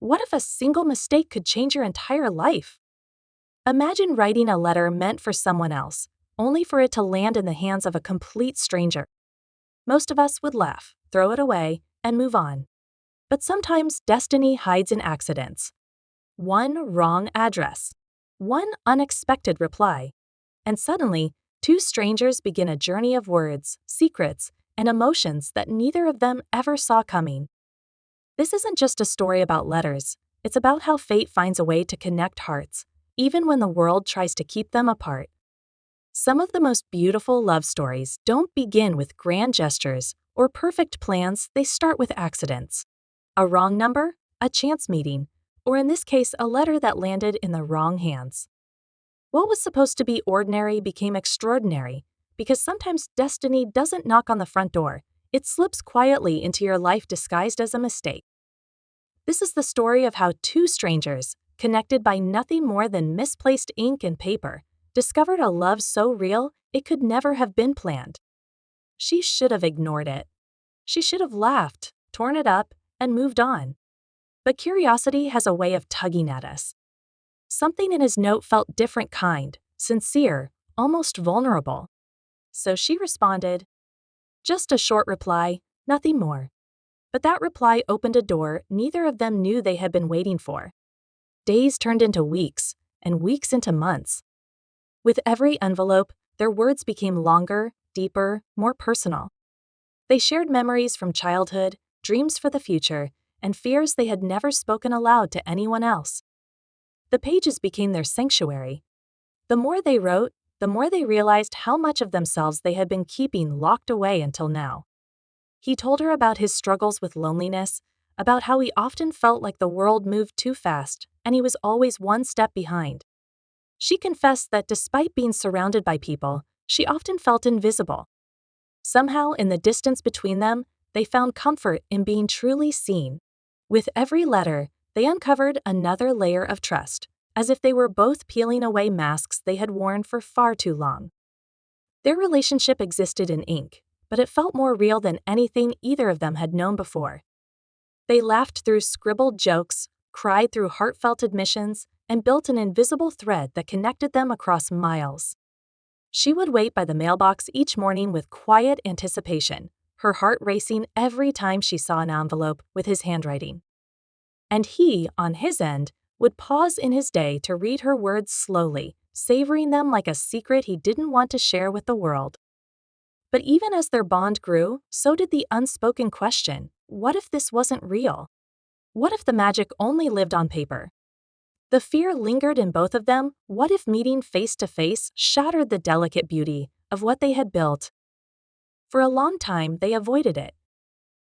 What if a single mistake could change your entire life? Imagine writing a letter meant for someone else, only for it to land in the hands of a complete stranger. Most of us would laugh, throw it away, and move on. But sometimes destiny hides in accidents. One wrong address, one unexpected reply, and suddenly, two strangers begin a journey of words, secrets, and emotions that neither of them ever saw coming. This isn't just a story about letters, it's about how fate finds a way to connect hearts, even when the world tries to keep them apart. Some of the most beautiful love stories don't begin with grand gestures or perfect plans, they start with accidents. A wrong number, a chance meeting, or in this case, a letter that landed in the wrong hands. What was supposed to be ordinary became extraordinary, because sometimes destiny doesn't knock on the front door, it slips quietly into your life disguised as a mistake. This is the story of how two strangers, connected by nothing more than misplaced ink and paper, discovered a love so real it could never have been planned. She should have ignored it. She should have laughed, torn it up, and moved on. But curiosity has a way of tugging at us. Something in his note felt different kind, sincere, almost vulnerable. So she responded. Just a short reply, nothing more. But that reply opened a door neither of them knew they had been waiting for. Days turned into weeks, and weeks into months. With every envelope, their words became longer, deeper, more personal. They shared memories from childhood, dreams for the future, and fears they had never spoken aloud to anyone else. The pages became their sanctuary. The more they wrote, the more they realized how much of themselves they had been keeping locked away until now. He told her about his struggles with loneliness, about how he often felt like the world moved too fast and he was always one step behind. She confessed that despite being surrounded by people, she often felt invisible. Somehow, in the distance between them, they found comfort in being truly seen. With every letter, they uncovered another layer of trust, as if they were both peeling away masks they had worn for far too long. Their relationship existed in ink, but it felt more real than anything either of them had known before. They laughed through scribbled jokes, cried through heartfelt admissions, and built an invisible thread that connected them across miles. She would wait by the mailbox each morning with quiet anticipation, her heart racing every time she saw an envelope with his handwriting. And he, on his end, would pause in his day to read her words slowly, savoring them like a secret he didn't want to share with the world. But even as their bond grew, so did the unspoken question, what if this wasn't real? What if the magic only lived on paper? The fear lingered in both of them. What if meeting face to face shattered the delicate beauty of what they had built? For a long time, they avoided it.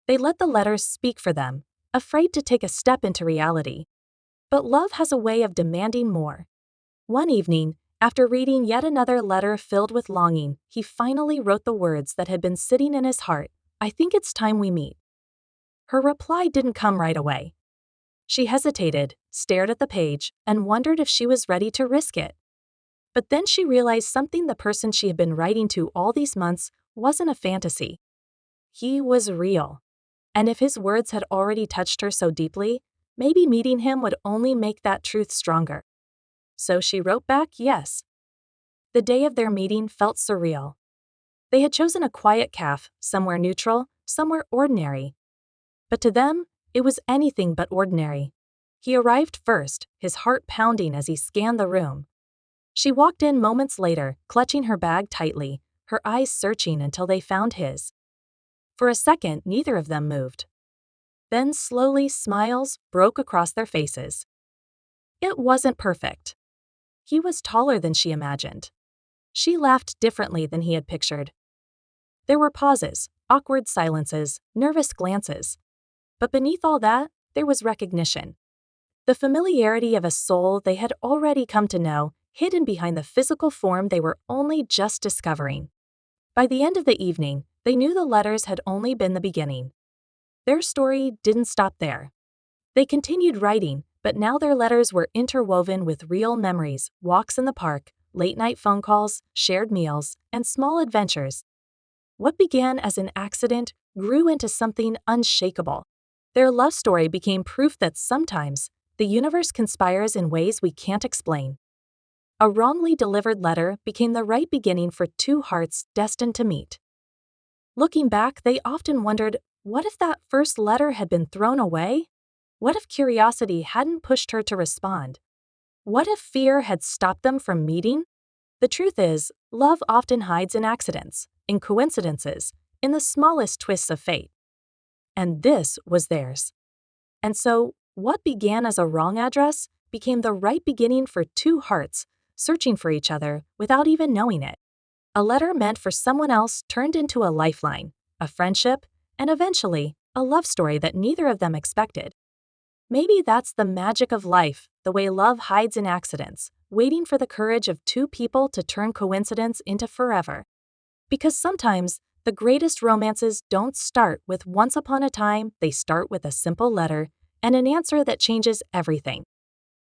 They let the letters speak for them, afraid to take a step into reality. But love has a way of demanding more. One evening, after reading yet another letter filled with longing, he finally wrote the words that had been sitting in his heart, "I think it's time we meet." Her reply didn't come right away. She hesitated, stared at the page, and wondered if she was ready to risk it. But then she realized something: the person she had been writing to all these months wasn't a fantasy. He was real. And if his words had already touched her so deeply, maybe meeting him would only make that truth stronger. So she wrote back yes. The day of their meeting felt surreal. They had chosen a quiet cafe, somewhere neutral, somewhere ordinary. But to them, it was anything but ordinary. He arrived first, his heart pounding as he scanned the room. She walked in moments later, clutching her bag tightly, her eyes searching until they found his. For a second, neither of them moved. Then slowly, smiles broke across their faces. It wasn't perfect. He was taller than she imagined. She laughed differently than he had pictured. There were pauses, awkward silences, nervous glances. But beneath all that, there was recognition. The familiarity of a soul they had already come to know, hidden behind the physical form they were only just discovering. By the end of the evening, they knew the letters had only been the beginning. Their story didn't stop there. They continued writing, but now their letters were interwoven with real memories, walks in the park, late-night phone calls, shared meals, and small adventures. What began as an accident grew into something unshakable. Their love story became proof that sometimes the universe conspires in ways we can't explain. A wrongly delivered letter became the right beginning for two hearts destined to meet. Looking back, they often wondered, what if that first letter had been thrown away? What if curiosity hadn't pushed her to respond? What if fear had stopped them from meeting? The truth is, love often hides in accidents, in coincidences, in the smallest twists of fate. And this was theirs. And so, what began as a wrong address became the right beginning for two hearts searching for each other without even knowing it. A letter meant for someone else turned into a lifeline, a friendship, and eventually, a love story that neither of them expected. Maybe that's the magic of life, the way love hides in accidents, waiting for the courage of two people to turn coincidence into forever. Because sometimes, the greatest romances don't start with once upon a time, they start with a simple letter and an answer that changes everything.